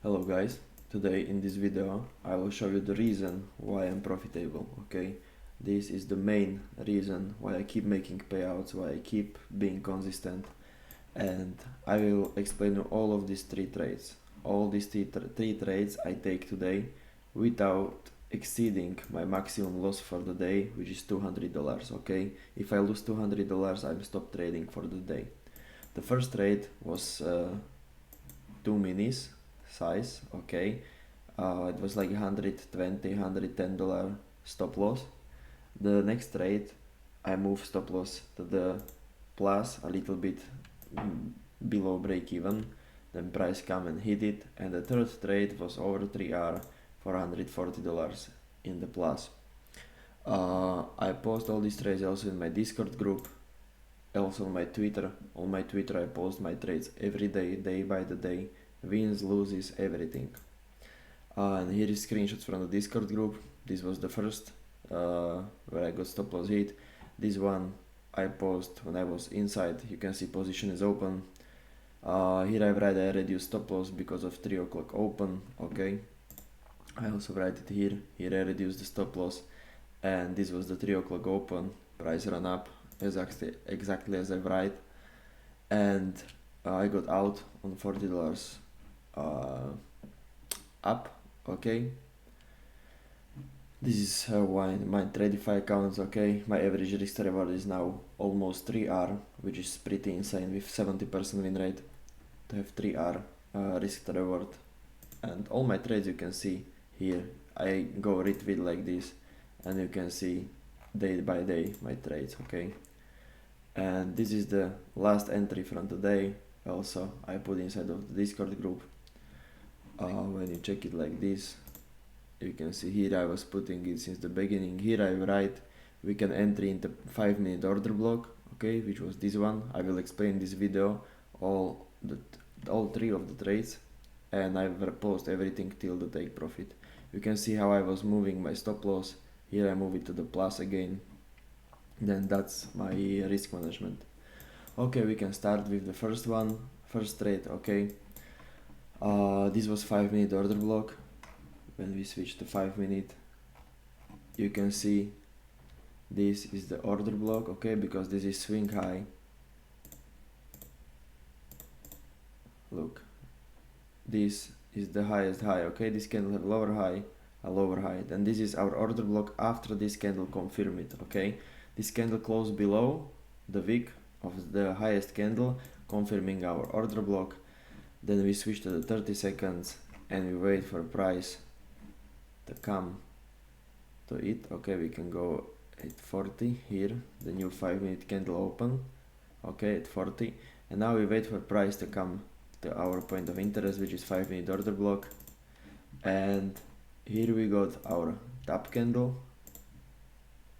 Hello guys, today in this video I will show you the reason why I'm profitable, okay? This is the main reason why I keep making payouts, why I keep being consistent, and I will explain you all of these three trades. All these three trades I take today without exceeding my maximum loss for the day, which is $200, okay? If I lose $200, I will stop trading for the day. The first trade was 2 minis size, okay. It was like $120-$110 stop loss. The next trade I moved stop loss to the plus a little bit below break even, then price come and hit it, and the third trade was over 3R for $140 in the plus. I post all these trades also in my Discord group, also on my Twitter. On my Twitter I post my trades every day, day by the day, wins, loses, everything. And here is screenshots from the Discord group. This was the first where I got stop loss hit. This one I post when I was inside. You can see position is open. Here I write I reduced stop loss because of 3 o'clock open, okay. I also write it here. Here I reduced the stop loss, and this was the 3 o'clock open. Price ran up exactly as I write, and I got out on $40 up, okay. This is why my Tradify accounts, okay. My average risk to reward is now almost 3R, which is pretty insane with 70% win rate to have 3R risk to reward. And all my trades you can see here. I go retweet like this, and you can see day by day my trades, okay. And this is the last entry from today. Also I put inside of the Discord group. When you check it like this, you can see here I was putting it since the beginning. Here I write we can enter into 5-minute order block, okay, which was this one. I will explain this video all three of the trades, and I will post everything till the take profit. You can see how I was moving my stop loss. Here I move it to the plus again. Then that's my risk management. Okay, we can start with the first trade, okay. This was 5-minute order block. When we switch to 5-minute, you can see this is the order block, okay, because this is swing high. Look, this is the highest high, okay. This candle have lower high, a lower high, then this is our order block. After this candle confirm it, okay. This candle closed below the wick of the highest candle, confirming our order block. Then we switch to the 30 seconds and we wait for price to come to it, okay. We can go at 40 here, the new 5-minute candle open, okay, at 40, and now we wait for price to come to our point of interest, which is 5-minute order block. And here we got our top candle,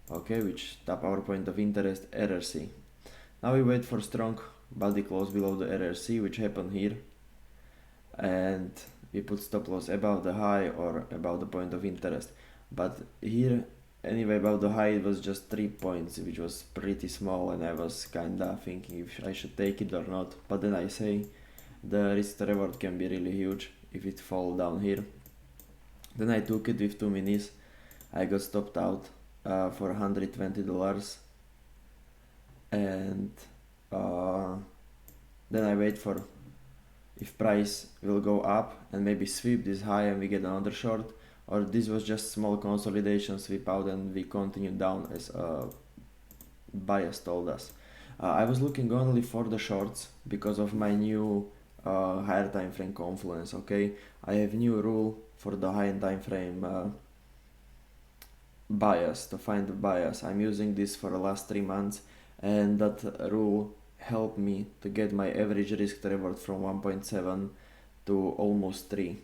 okay, which tap our point of interest, RRC. Now we wait for strong body close below the RRC, which happened here, and we put stop loss above the high or above the point of interest. But here anyway above the high it was just 3 points, which was pretty small, and I was kinda thinking if I should take it or not. But then I say the risk to reward can be really huge if it fall down here. Then I took it with 2 minis. I got stopped out for $120, and then I wait for if price will go up and maybe sweep this high and we get another short, or this was just small consolidation, sweep out and we continue down as bias told us. I was looking only for the shorts because of my new higher time frame confluence, okay. I have new rule for the higher time frame bias, to find the bias. I'm using this for the last 3 months, and that rule helped me to get my average risk to reward from 1.7 to almost 3,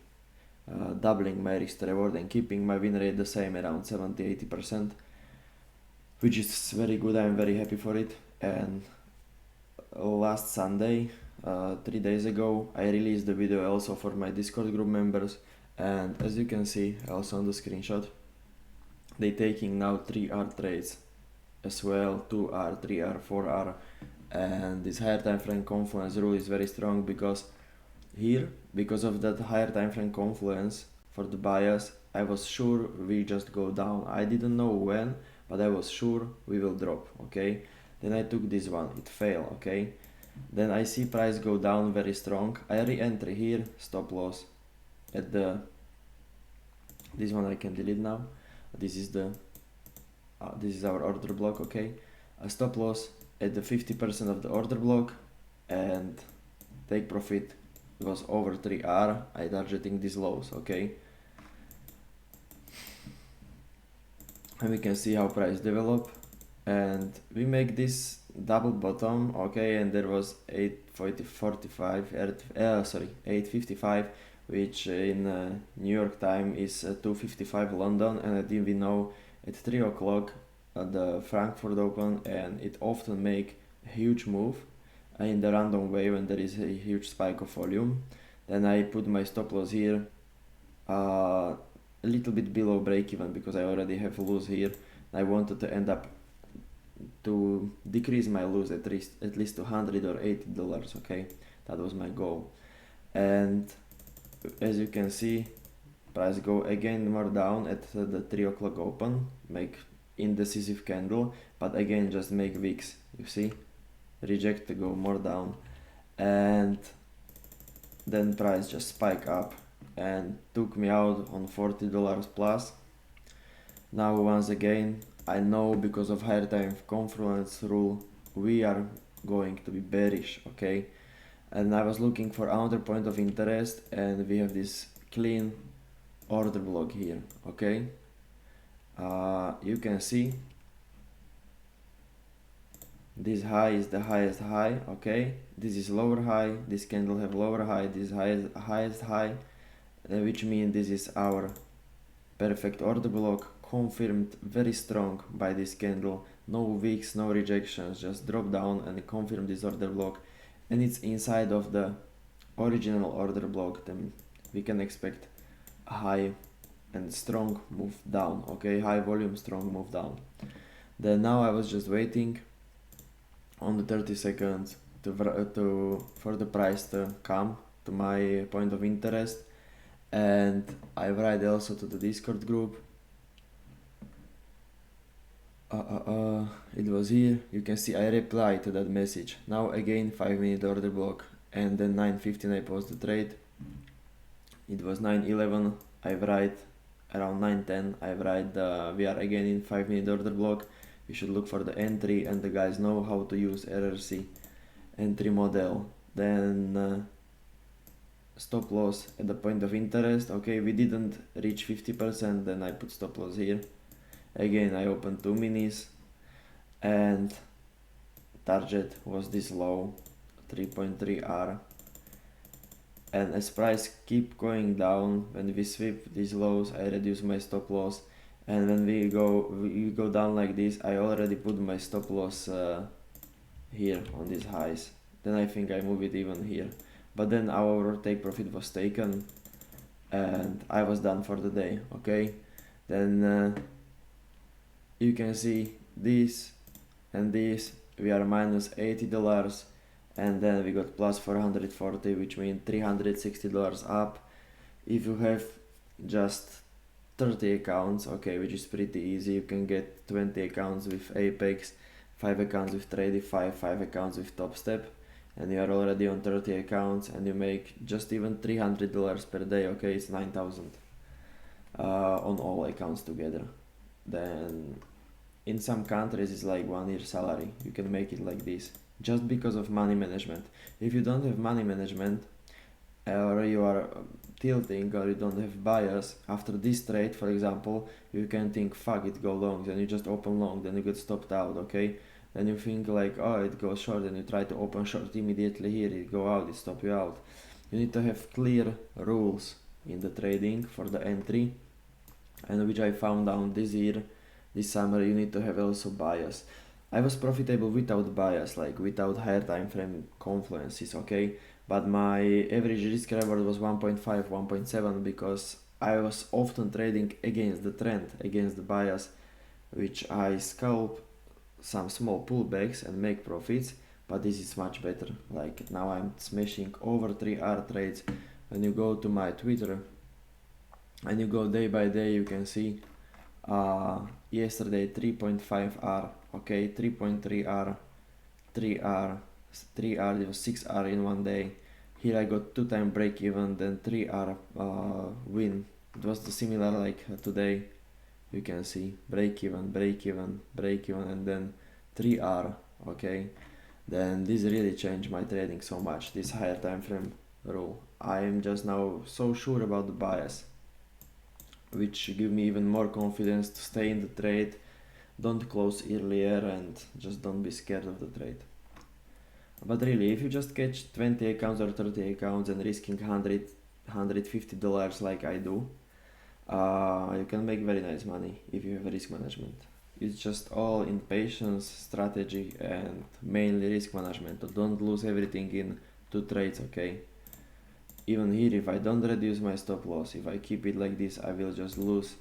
doubling my risk to reward and keeping my win rate the same, around 70-80%, which is very good. I'm very happy for it. And last Sunday, 3 days ago, I released the video also for my Discord group members, and as you can see also on the screenshot, they taking now 3R trades as well, 2R, 3R, 4R, and this higher time frame confluence rule is very strong because here because of that higher time frame confluence for the bias. I was sure we just go down. I didn't know when, but I was sure we will drop. Okay, then I took this one, it failed. Okay, then I see price go down very strong. I re-enter here, stop loss at the, this one I can delete now. This is the this is our order block. Okay, a stop loss at the 50% of the order block, and take profit was over 3R. I targeting these lows. Okay, and we can see how price develop, and we make this double bottom. Okay, and there was 855, which in New York time is 2:55 London, and I think we know at 3 o'clock the Frankfurt open, and it often make a huge move in the random way when there is a huge spike of volume. Then I put my stop loss here a little bit below break even because I already have a loss here. I wanted to end up to decrease my loss at least to $100 or $80. Okay, that was my goal. And as you can see, price go again more down at the 3 o'clock open, make indecisive candle, but again just make wicks. You see, reject to go more down, and then price just spike up and took me out on $40 plus. Now once again, I know because of higher time confluence rule we are going to be bearish. Okay, and I was looking for another point of interest, and we have this clean order block here. Okay, you can see this high is the highest high. Okay, this is lower high, this candle have lower high, this highest high, which means this is our perfect order block, confirmed very strong by this candle. No wicks, no rejections, just drop down and confirm this order block, and it's inside of the original order block. Then we can expect a high and strong move down. Okay, high volume, strong move down. Then now I was just waiting on the 30 seconds for the price to come to my point of interest, and I write also to the Discord group. It was here. You can see I reply to that message. Now again 5-minute order block, and then 9:15 I post the trade. It was 9:11. I write around 9:10. I write we are again in 5-minute order block. You should look for the entry, and the guys know how to use RRC entry model. Then stop loss at the point of interest. Okay, we didn't reach 50%, then I put stop loss here. Again I opened 2 minis, and target was this low, 3.3R, and as price keep going down, when we sweep these lows I reduce my stop loss, and when we go down like this, I already put my stop loss here on these highs. Then I think I move it even here, but then our take profit was taken and I was done for the day. Okay, then you can see this and this, we are minus $80, and then we got plus 440, which means $360 up. If you have just 30 accounts, okay, which is pretty easy, you can get 20 accounts with Apex, 5 accounts with Tradify, 5 accounts with Topstep, and you are already on 30 accounts, and you make just even $300 per day. Okay, it's 9,000 on all accounts together. Then in some countries it's like 1 year salary. You can make it like this just because of money management. If you don't have money management, or you are tilting, or you don't have bias, after this trade for example, you can think fuck it, go long, then you just open long, then you get stopped out. Okay, then you think like, oh, it goes short, and you try to open short immediately here, it go out, it stop you out. You need to have clear rules in the trading for the entry, and which I found out this year, this summer. You need to have also bias. I was profitable without bias, like without higher time frame confluences. Okay, but my average risk reward was 1.5, 1.7, because I was often trading against the trend, against the bias, which I scalp some small pullbacks and make profits, but this is much better. Like now I'm smashing over 3R trades. When you go to my Twitter and you go day by day, you can see yesterday 3.5R, okay, 3.3R, 3R, 3R, it was 6R in one day. Here I got 2-time break even, then 3R win. It was the similar like today. You can see break even, break even, break even, and then 3R, okay. Then this really changed my trading so much, this higher time frame rule. I am just now so sure about the bias, which give me even more confidence to stay in the trade. Don't close earlier and just don't be scared of the trade. But really, if you just catch 20 accounts or 30 accounts and risking $150 like I do, you can make very nice money if you have risk management. It's just all in patience, strategy, and mainly risk management. Don't lose everything in 2 trades, okay? Even here, if I don't reduce my stop loss, if I keep it like this, I will just lose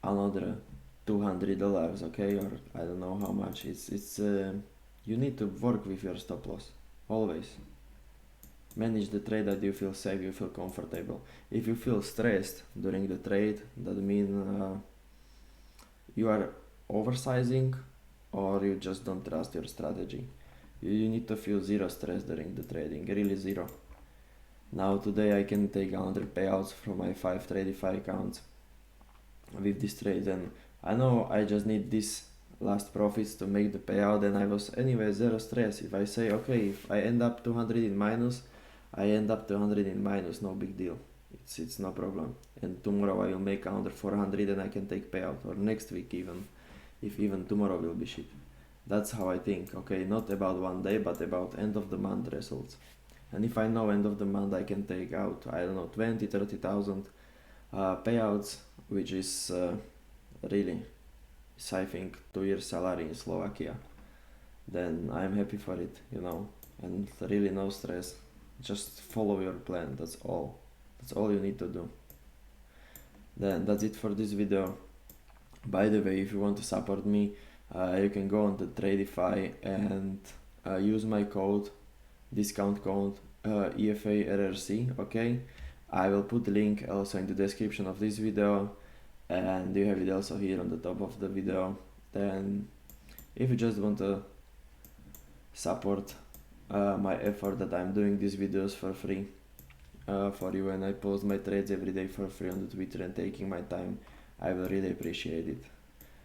another $200, okay? Or I don't know how much. It's you need to work with your stop loss, always. Manage the trade that you feel safe, you feel comfortable. If you feel stressed during the trade, that means you are oversizing or you just don't trust your strategy. You need to feel zero stress during the trading, really zero. Now today I can take 100 payouts from my 5 Tradify accounts with this trade, and I know I just need this last profits to make the payout, and I was anyway zero stress. If I say okay, if I end up 200 in minus, I end up 200 in minus, no big deal. It's no problem. And tomorrow I will make another 400 and I can take payout, or next week even, if even tomorrow will be shit. That's how I think, okay, not about one day, but about end of the month results. And if I know end of the month I can take out, I don't know, 20-30,000 payouts, which is really, is I think 2 years salary in Slovakia, then I'm happy for it, you know, and really no stress. Just follow your plan, that's all you need to do. Then that's it for this video. By the way, if you want to support me, you can go on the Tradify and use my discount code EFARRC, okay? I will put the link also in the description of this video, and you have it also here on the top of the video. Then if you just want to support my effort that I'm doing these videos for free for you, and I post my trades every day for free on the Twitter and taking my time, I will really appreciate it.